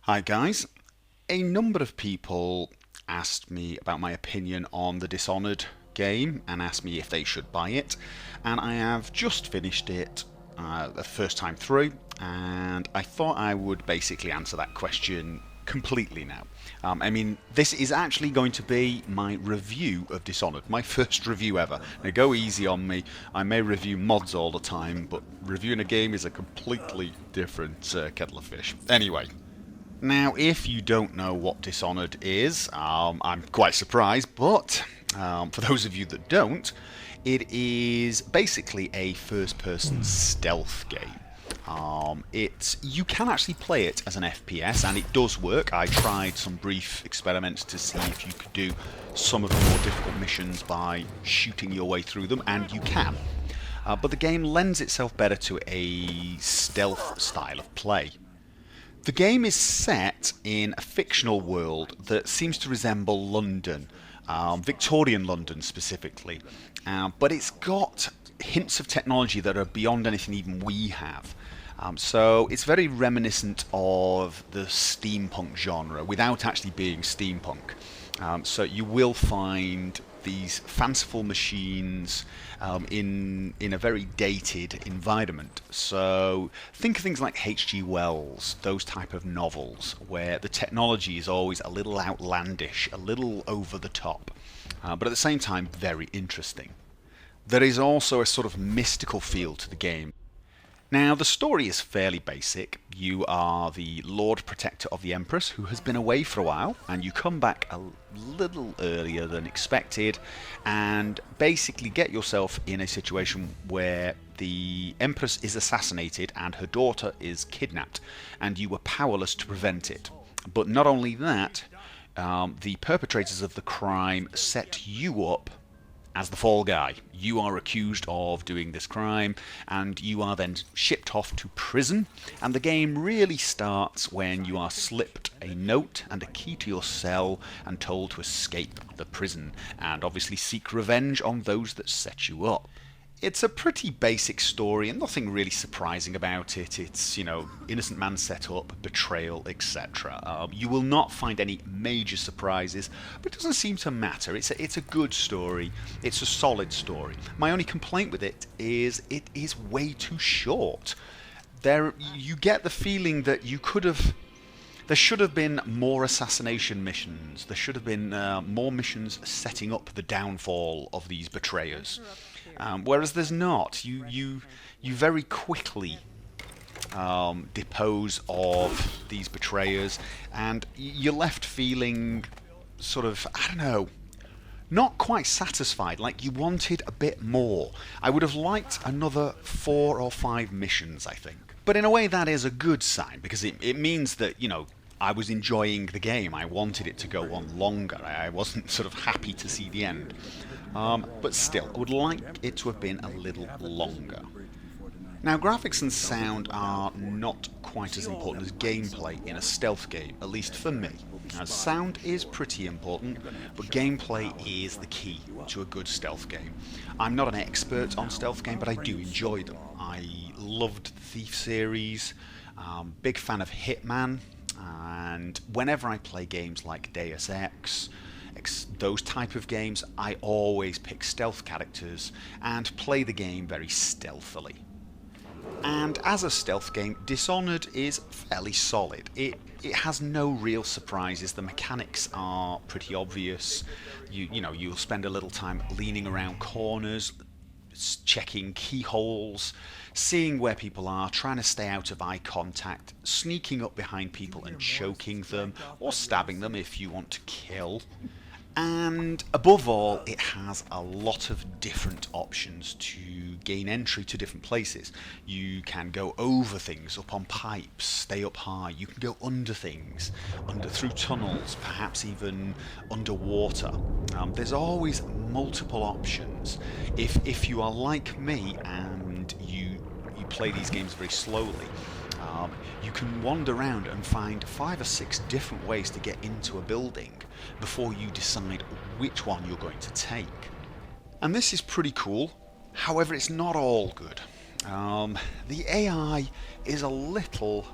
Hi guys. A number of people asked me about my opinion on the Dishonored game and asked me if they should buy it. And I have just finished it the first time through, and I thought I would basically answer that question completely now. This is actually going to be my review of Dishonored, my first review ever. Now, go easy on me. I may review mods all the time, but reviewing a game is a completely different kettle of fish. Anyway, now, if you don't know what Dishonored is, I'm quite surprised, but for those of you that don't, it is basically a first-person stealth game. You can actually play it as an FPS, and it does work. I tried some brief experiments to see if you could do some of the more difficult missions by shooting your way through them, and you can. But the game lends itself better to a stealth style of play. The game is set in a fictional world that seems to resemble London, Victorian London specifically, but it's got hints of technology that are beyond anything even we have. So it's very reminiscent of the steampunk genre without actually being steampunk. So you will find these fanciful machines in a very dated environment. So think of things like H.G. Wells, those type of novels, where the technology is always a little outlandish, a little over the top, but at the same time very interesting. There is also a sort of mystical feel to the game. Now, the story is fairly basic. You are the Lord Protector of the Empress, who has been away for a while, and you come back a little earlier than expected, and basically get yourself in a situation where the Empress is assassinated and her daughter is kidnapped, and you were powerless to prevent it. But not only that, the perpetrators of the crime set you up as the fall guy. You are accused of doing this crime, and you are then shipped off to prison. And the game really starts when you are slipped a note and a key to your cell and told to escape the prison, and obviously seek revenge on those that set you up. It's a pretty basic story and nothing really surprising about it. It's, innocent man set up, betrayal, etc. You will not find any major surprises, but it doesn't seem to matter. It's a good story. It's a solid story. My only complaint with it is way too short. You get the feeling that there should have been more assassination missions. There should have been more missions setting up the downfall of these betrayers. Whereas there's not. You very quickly depose of these betrayers, and you're left feeling sort of, I don't know, not quite satisfied, like you wanted a bit more. I would have liked another 4 or 5 missions, I think. But in a way that is a good sign, because it means that, I was enjoying the game. I wanted it to go on longer. I wasn't sort of happy to see the end. But still, I would like it to have been a little longer. Now, graphics and sound are not quite as important as gameplay in a stealth game, at least for me. Now, sound is pretty important, but gameplay is the key to a good stealth game. I'm not an expert on stealth games, but I do enjoy them. I loved the Thief series, big fan of Hitman, and whenever I play games like Deus Ex, those type of games, I always pick stealth characters and play the game very stealthily. And as a stealth game, Dishonored is fairly solid. It has no real surprises. The mechanics are pretty obvious. You'll spend a little time leaning around corners, checking keyholes, seeing where people are, trying to stay out of eye contact, sneaking up behind people and choking them, or stabbing them if you want to kill. And above all, it has a lot of different options to gain entry to different places. You can go over things, up on pipes, stay up high. You can go under things, through tunnels, perhaps even underwater. There's always multiple options. If you are like me and you play these games very slowly, you can wander around and find 5 or 6 different ways to get into a building before you decide which one you're going to take. And this is pretty cool. However, it's not all good. The AI is a little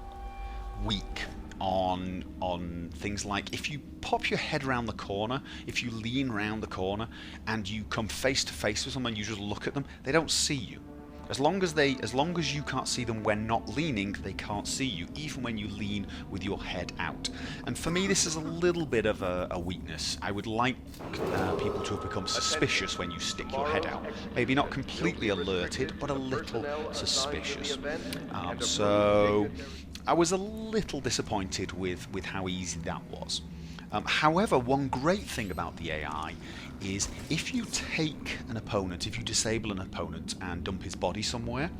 weak. on things like if you pop your head around the corner, if you lean round the corner and you come face to face with someone, you just look at them, they don't see you. As long as you can't see them when not leaning, they can't see you, even when you lean with your head out. And for me, this is a little bit of a weakness. I would like people to have become suspicious when you stick your head out. Maybe not completely alerted, but a little suspicious. So I was a little disappointed with how easy that was. However, one great thing about the AI is if you take an opponent, if you disable an opponent and dump his body somewhere,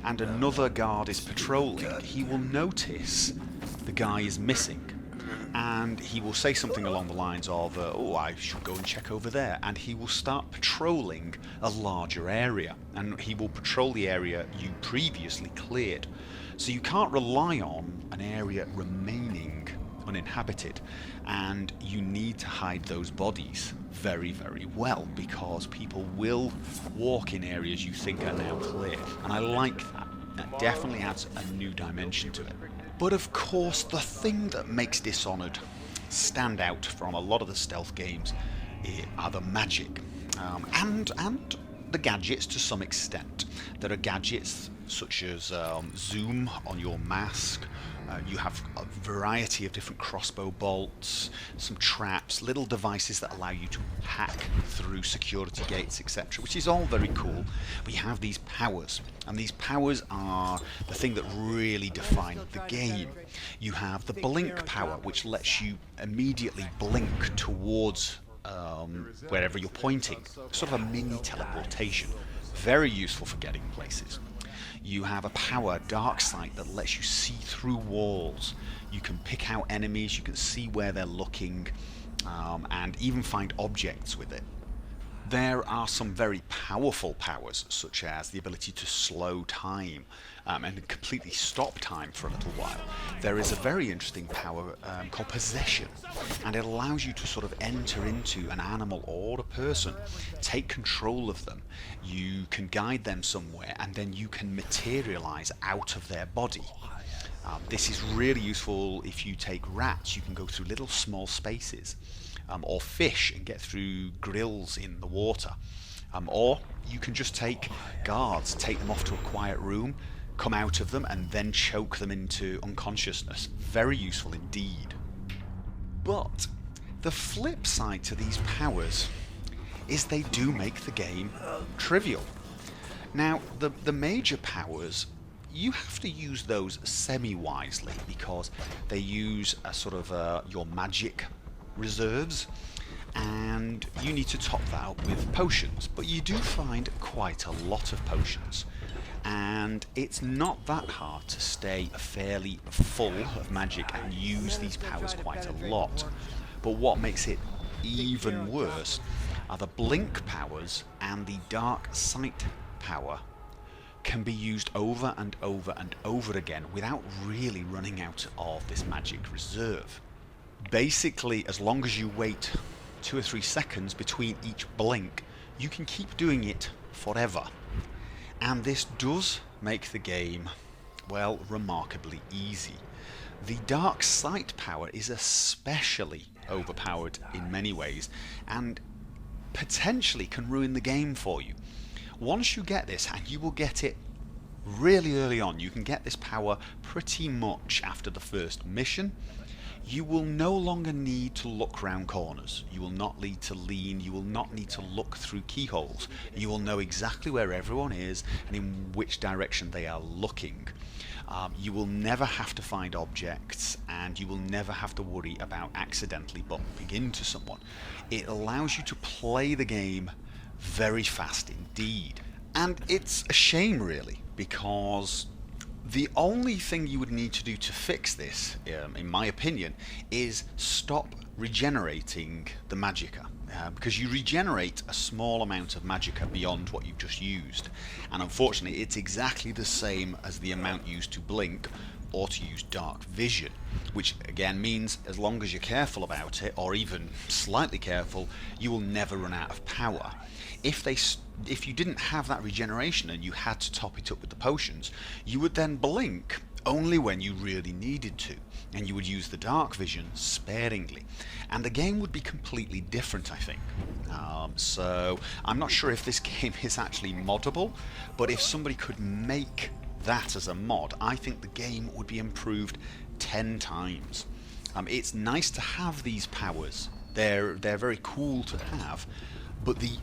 and another guard is patrolling, he will notice the guy is missing. And he will say something along the lines of, oh, I should go and check over there. And he will start patrolling a larger area. And he will patrol the area you previously cleared. So you can't rely on an area remaining uninhabited, and you need to hide those bodies very, very well, because people will walk in areas you think are now clear, and I like that. That definitely adds a new dimension to it. But of course, the thing that makes Dishonored stand out from a lot of the stealth games are the magic, and the gadgets to some extent. There are gadgets such as zoom on your mask. You have a variety of different crossbow bolts, some traps, little devices that allow you to hack through security gates, etc., which is all very cool. But you have these powers, and these powers are the thing that really define the game. You have the blink power, which lets you immediately blink towards wherever you're pointing, sort of a mini teleportation. Very useful for getting places. You have a power, dark sight, that lets you see through walls. You can pick out enemies, you can see where they're looking, and even find objects with it. There are some very powerful powers, such as the ability to slow time and completely stop time for a little while. There is a very interesting power called possession, and it allows you to sort of enter into an animal or a person, take control of them. You can guide them somewhere, and then you can materialize out of their body. This is really useful if you take rats. You can go through little small spaces, or fish and get through grills in the water. Or you can just take guards, take them off to a quiet room, come out of them, and then choke them into unconsciousness. Very useful indeed. But the flip side to these powers is they do make the game trivial. Now, the major powers, you have to use those semi-wisely, because they use a sort of your magic reserves, and you need to top that up with potions. But you do find quite a lot of potions, and it's not that hard to stay fairly full of magic and use these powers quite a lot. But what makes it even worse are the blink powers, and the dark sight power can be used over and over and over again without really running out of this magic reserve. Basically, as long as you wait 2 or 3 seconds between each blink, you can keep doing it forever. And this does make the game, well, remarkably easy. The dark sight power is especially overpowered in many ways, and potentially can ruin the game for you. Once you get this, and you will get it really early on, you can get this power pretty much after the first mission, you will no longer need to look round corners. You will not need to lean. You will not need to look through keyholes. You will know exactly where everyone is and in which direction they are looking. You will never have to find objects, and you will never have to worry about accidentally bumping into someone. It allows you to play the game very fast indeed. And it's a shame, really, because the only thing you would need to do to fix this, in my opinion, is stop regenerating the magicka. Because you regenerate a small amount of magicka beyond what you've just used. And unfortunately, it's exactly the same as the amount used to blink or to use dark vision. Which again means as long as you're careful about it, or even slightly careful, you will never run out of power. If you didn't have that regeneration and you had to top it up with the potions, you would then blink only when you really needed to, and you would use the dark vision sparingly, and the game would be completely different, I think. So I'm not sure if this game is actually moddable, but if somebody could make that as a mod, I think the game would be improved 10 times. It's nice to have these powers. They're very cool to have, but the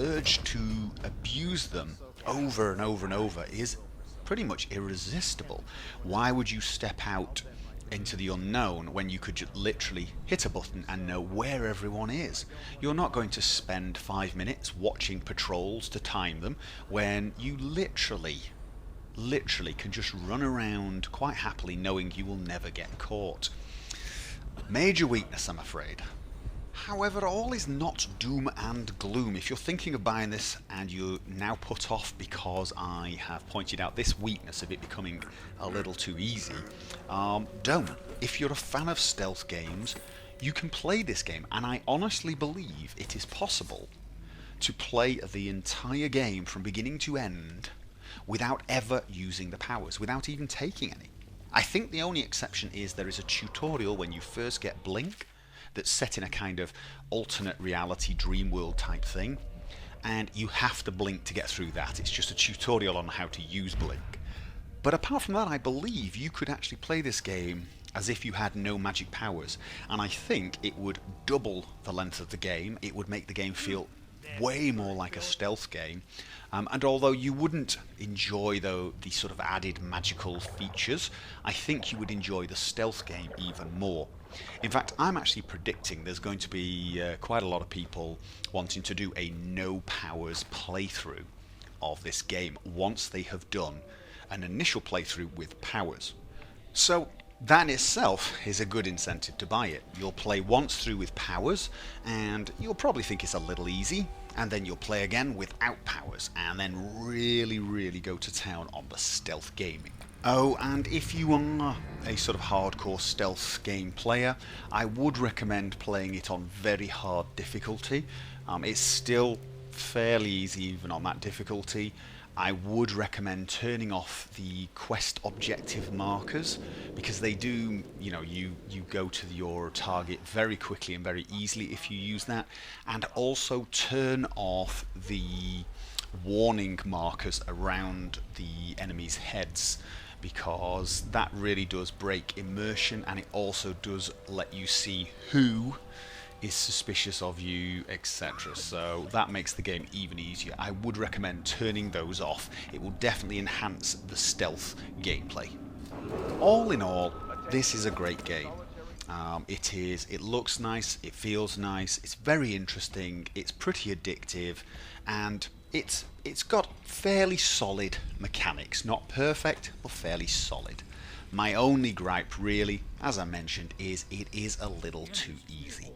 urge to abuse them over and over and over is pretty much irresistible. Why would you step out into the unknown when you could just literally hit a button and know where everyone is? You're not going to spend 5 minutes watching patrols to time them when you literally can just run around quite happily knowing you will never get caught. Major weakness, I'm afraid. However, all is not doom and gloom. If you're thinking of buying this and you're now put off because I have pointed out this weakness of it becoming a little too easy, don't. If you're a fan of stealth games, you can play this game, and I honestly believe it is possible to play the entire game from beginning to end without ever using the powers, without even taking any. I think the only exception is there is a tutorial when you first get Blink that's set in a kind of alternate reality dream world type thing, and you have to blink to get through that. It's just a tutorial on how to use Blink. But apart from that, I believe you could actually play this game as if you had no magic powers, and I think it would double the length of the game. It would make the game feel way more like a stealth game, and although you wouldn't enjoy the sort of added magical features, I think you would enjoy the stealth game even more. In fact, I'm actually predicting there's going to be quite a lot of people wanting to do a no powers playthrough of this game once they have done an initial playthrough with powers. So that in itself is a good incentive to buy it. You'll play once through with powers, and you'll probably think it's a little easy, and then you'll play again without powers, and then really go to town on the stealth gaming. Oh, and if you are a sort of hardcore stealth game player, I would recommend playing it on very hard difficulty. It's still fairly easy even on that difficulty. I would recommend turning off the quest objective markers, because they do, you go to your target very quickly and very easily if you use that, and also turn off the warning markers around the enemies' heads, because that really does break immersion, and it also does let you see who is suspicious of you, etc. So that makes the game even easier. I would recommend turning those off. It will definitely enhance the stealth gameplay. All in all, this is a great game. It looks nice, it feels nice, it's very interesting, it's pretty addictive, and it's got fairly solid mechanics. Not perfect, but fairly solid. My only gripe, really, as I mentioned, is it is a little too easy.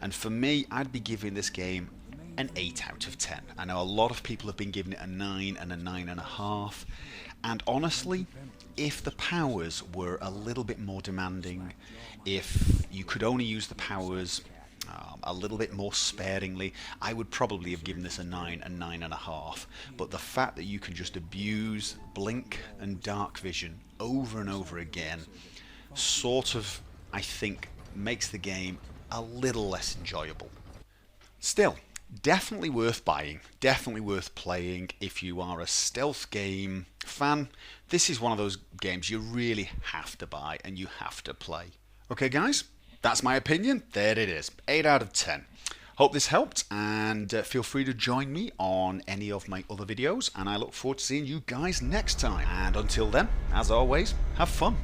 And for me, I'd be giving this game an 8 out of 10. I know a lot of people have been giving it a 9 and a 9.5. And honestly, if the powers were a little bit more demanding, if you could only use the powers a little bit more sparingly, I would probably have given this a 9 and 9.5. But the fact that you can just abuse Blink and Dark Vision over and over again sort of, I think, makes the game a little less enjoyable. Still, definitely worth buying, definitely worth playing. If you are a stealth game fan, this is one of those games you really have to buy and you have to play. Okay guys, that's my opinion. There it is, 8 out of 10. Hope this helped, and feel free to join me on any of my other videos, and I look forward to seeing you guys next time. And until then, as always, have fun.